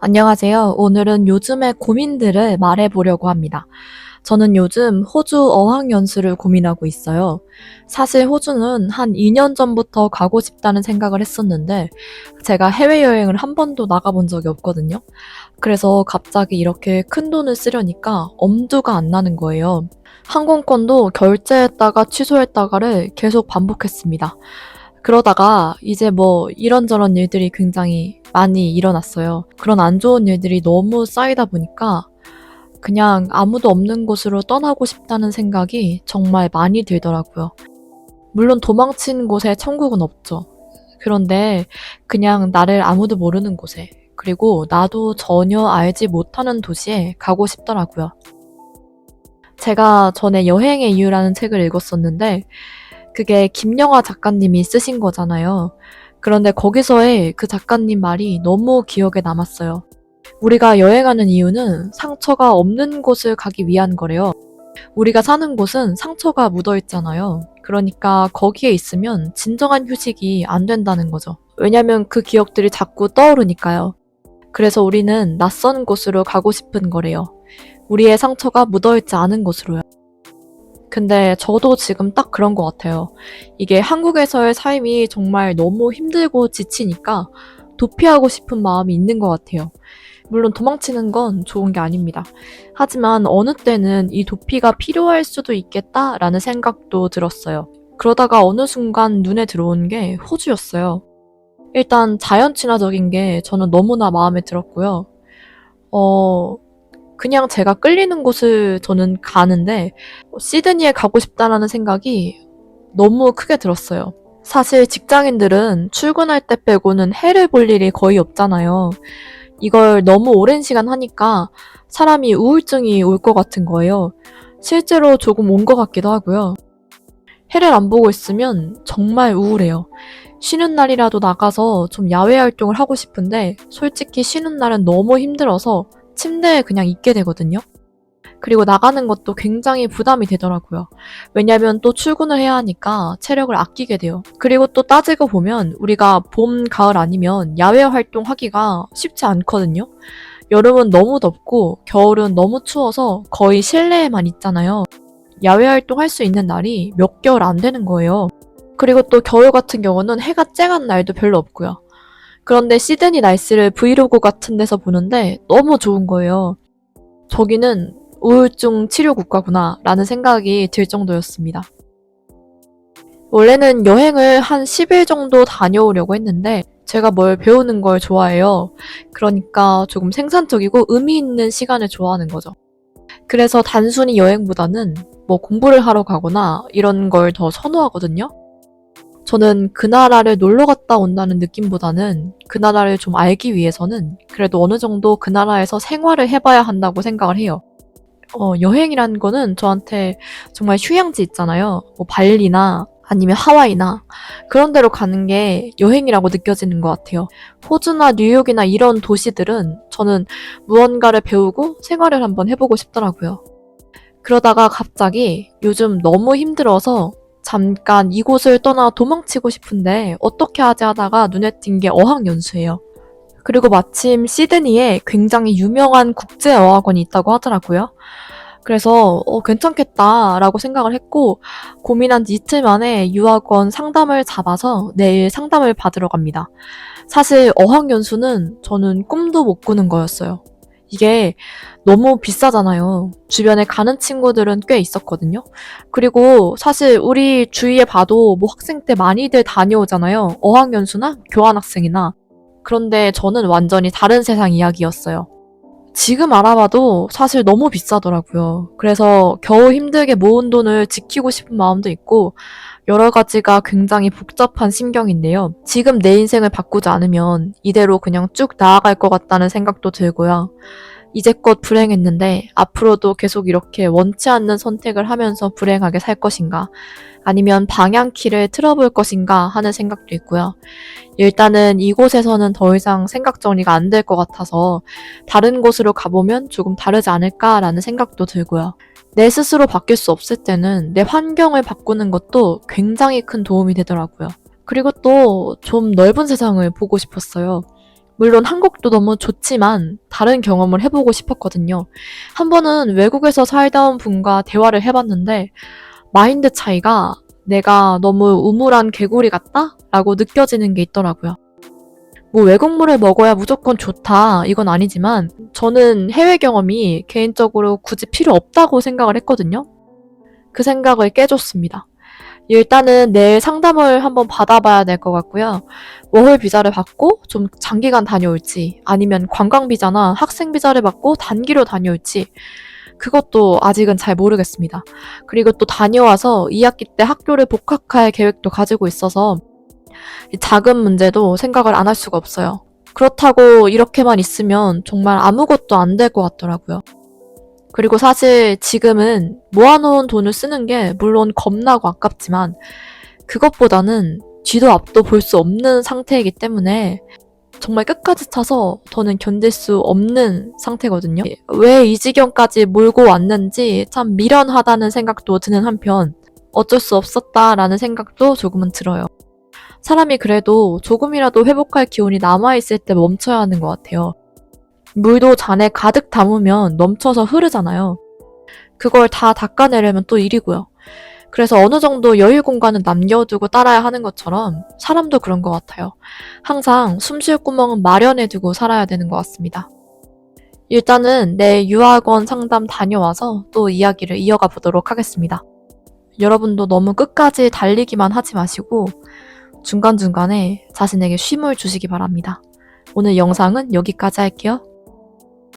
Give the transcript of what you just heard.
안녕하세요. 오늘은 요즘의 고민들을 말해보려고 합니다. 저는 요즘 호주 어학연수를 고민하고 있어요. 사실 호주는 한 2년 전부터 가고 싶다는 생각을 했었는데, 제가 해외여행을 한 번도 나가본 적이 없거든요. 그래서 갑자기 이렇게 큰 돈을 쓰려니까 엄두가 안 나는 거예요. 항공권도 결제했다가 취소했다가를 계속 반복했습니다. 그러다가 이제 이런저런 일들이 굉장히 많이 일어났어요. 그런 안 좋은 일들이 너무 쌓이다 보니까 그냥 아무도 없는 곳으로 떠나고 싶다는 생각이 정말 많이 들더라고요. 물론 도망친 곳에 천국은 없죠. 그런데 그냥 나를 아무도 모르는 곳에, 그리고 나도 전혀 알지 못하는 도시에 가고 싶더라고요. 제가 전에 여행의 이유라는 책을 읽었었는데, 그게 김영하 작가님이 쓰신 거잖아요. 그런데 거기서의 그 작가님 말이 너무 기억에 남았어요. 우리가 여행하는 이유는 상처가 없는 곳을 가기 위한 거래요. 우리가 사는 곳은 상처가 묻어 있잖아요. 그러니까 거기에 있으면 진정한 휴식이 안 된다는 거죠. 왜냐면 그 기억들이 자꾸 떠오르니까요. 그래서 우리는 낯선 곳으로 가고 싶은 거래요. 우리의 상처가 묻어 있지 않은 곳으로요. 근데 저도 지금 딱 그런 것 같아요. 이게 한국에서의 삶이 정말 너무 힘들고 지치니까 도피하고 싶은 마음이 있는 것 같아요. 물론 도망치는 건 좋은 게 아닙니다. 하지만 어느 때는 이 도피가 필요할 수도 있겠다라는 생각도 들었어요. 그러다가 어느 순간 눈에 들어온 게 호주였어요. 일단 자연 친화적인 게 저는 너무나 마음에 들었고요. 그냥 제가 끌리는 곳을 저는 가는데 시드니에 가고 싶다라는 생각이 너무 크게 들었어요. 사실 직장인들은 출근할 때 빼고는 해를 볼 일이 거의 없잖아요. 이걸 너무 오랜 시간 하니까 사람이 우울증이 올 것 같은 거예요. 실제로 조금 온 것 같기도 하고요. 해를 안 보고 있으면 정말 우울해요. 쉬는 날이라도 나가서 좀 야외 활동을 하고 싶은데 솔직히 쉬는 날은 너무 힘들어서 침대에 그냥 있게 되거든요. 그리고 나가는 것도 굉장히 부담이 되더라고요. 왜냐면 또 출근을 해야 하니까 체력을 아끼게 돼요. 그리고 또 따지고 보면 우리가 봄, 가을 아니면 야외 활동하기가 쉽지 않거든요. 여름은 너무 덥고 겨울은 너무 추워서 거의 실내에만 있잖아요. 야외 활동할 수 있는 날이 몇 개월 안 되는 거예요. 그리고 또 겨울 같은 경우는 해가 쨍한 날도 별로 없고요. 그런데 시드니 날씨를 브이로그 같은 데서 보는데 너무 좋은 거예요. 저기는 우울증 치료 국가구나 라는 생각이 들 정도였습니다. 원래는 여행을 한 10일 정도 다녀오려고 했는데 제가 뭘 배우는 걸 좋아해요. 그러니까 조금 생산적이고 의미 있는 시간을 좋아하는 거죠. 그래서 단순히 여행보다는 공부를 하러 가거나 이런 걸 더 선호하거든요. 저는 그 나라를 놀러 갔다 온다는 느낌보다는 그 나라를 좀 알기 위해서는 그래도 어느 정도 그 나라에서 생활을 해봐야 한다고 생각을 해요. 여행이라는 거는 저한테 정말 휴양지 있잖아요. 발리나 아니면 하와이나 그런 데로 가는 게 여행이라고 느껴지는 것 같아요. 호주나 뉴욕이나 이런 도시들은 저는 무언가를 배우고 생활을 한번 해보고 싶더라고요. 그러다가 갑자기 요즘 너무 힘들어서 잠깐 이곳을 떠나 도망치고 싶은데 어떻게 하지 하다가 눈에 띈 게 어학연수예요. 그리고 마침 시드니에 굉장히 유명한 국제어학원이 있다고 하더라고요. 그래서 괜찮겠다라고 생각을 했고 고민한 지 이틀 만에 유학원 상담을 잡아서 내일 상담을 받으러 갑니다. 사실 어학연수는 저는 꿈도 못 꾸는 거였어요. 이게 너무 비싸잖아요. 주변에 가는 친구들은 꽤 있었거든요. 그리고 사실 우리 주위에 봐도 학생 때 많이들 다녀오잖아요. 어학연수나 교환학생이나. 그런데 저는 완전히 다른 세상 이야기였어요. 지금 알아봐도 사실 너무 비싸더라고요. 그래서 겨우 힘들게 모은 돈을 지키고 싶은 마음도 있고 여러 가지가 굉장히 복잡한 심경인데요. 지금 내 인생을 바꾸지 않으면 이대로 그냥 쭉 나아갈 것 같다는 생각도 들고요. 이제껏 불행했는데 앞으로도 계속 이렇게 원치 않는 선택을 하면서 불행하게 살 것인가 아니면 방향키를 틀어볼 것인가 하는 생각도 있고요. 일단은 이곳에서는 더 이상 생각 정리가 안 될 것 같아서 다른 곳으로 가보면 조금 다르지 않을까라는 생각도 들고요. 내 스스로 바뀔 수 없을 때는 내 환경을 바꾸는 것도 굉장히 큰 도움이 되더라고요. 그리고 또 좀 넓은 세상을 보고 싶었어요. 물론 한국도 너무 좋지만 다른 경험을 해보고 싶었거든요. 한 번은 외국에서 살다 온 분과 대화를 해봤는데 마인드 차이가 내가 너무 우물한 개구리 같다? 라고 느껴지는 게 있더라고요. 뭐 외국물을 먹어야 무조건 좋다 이건 아니지만 저는 해외 경험이 개인적으로 굳이 필요 없다고 생각을 했거든요. 그 생각을 깨줬습니다. 일단은 내일 상담을 한번 받아봐야 될 것 같고요. 워홀 비자를 받고 좀 장기간 다녀올지 아니면 관광 비자나 학생 비자를 받고 단기로 다녀올지 그것도 아직은 잘 모르겠습니다. 그리고 또 다녀와서 2학기 때 학교를 복학할 계획도 가지고 있어서 이 자금 문제도 생각을 안 할 수가 없어요. 그렇다고 이렇게만 있으면 정말 아무것도 안 될 것 같더라고요. 그리고 사실 지금은 모아놓은 돈을 쓰는 게 물론 겁나고 아깝지만 그것보다는 뒤도 앞도 볼 수 없는 상태이기 때문에 정말 끝까지 차서 더는 견딜 수 없는 상태거든요. 왜 이 지경까지 몰고 왔는지 참 미련하다는 생각도 드는 한편 어쩔 수 없었다라는 생각도 조금은 들어요. 사람이 그래도 조금이라도 회복할 기운이 남아있을 때 멈춰야 하는 것 같아요. 물도 잔에 가득 담으면 넘쳐서 흐르잖아요. 그걸 다 닦아내려면 또 일이고요. 그래서 어느 정도 여유 공간은 남겨두고 따라야 하는 것처럼 사람도 그런 것 같아요. 항상 숨쉴 구멍은 마련해두고 살아야 되는 것 같습니다. 일단은 내 유학원 상담 다녀와서 또 이야기를 이어가 보도록 하겠습니다. 여러분도 너무 끝까지 달리기만 하지 마시고 중간중간에 자신에게 쉼을 주시기 바랍니다. 오늘 영상은 여기까지 할게요.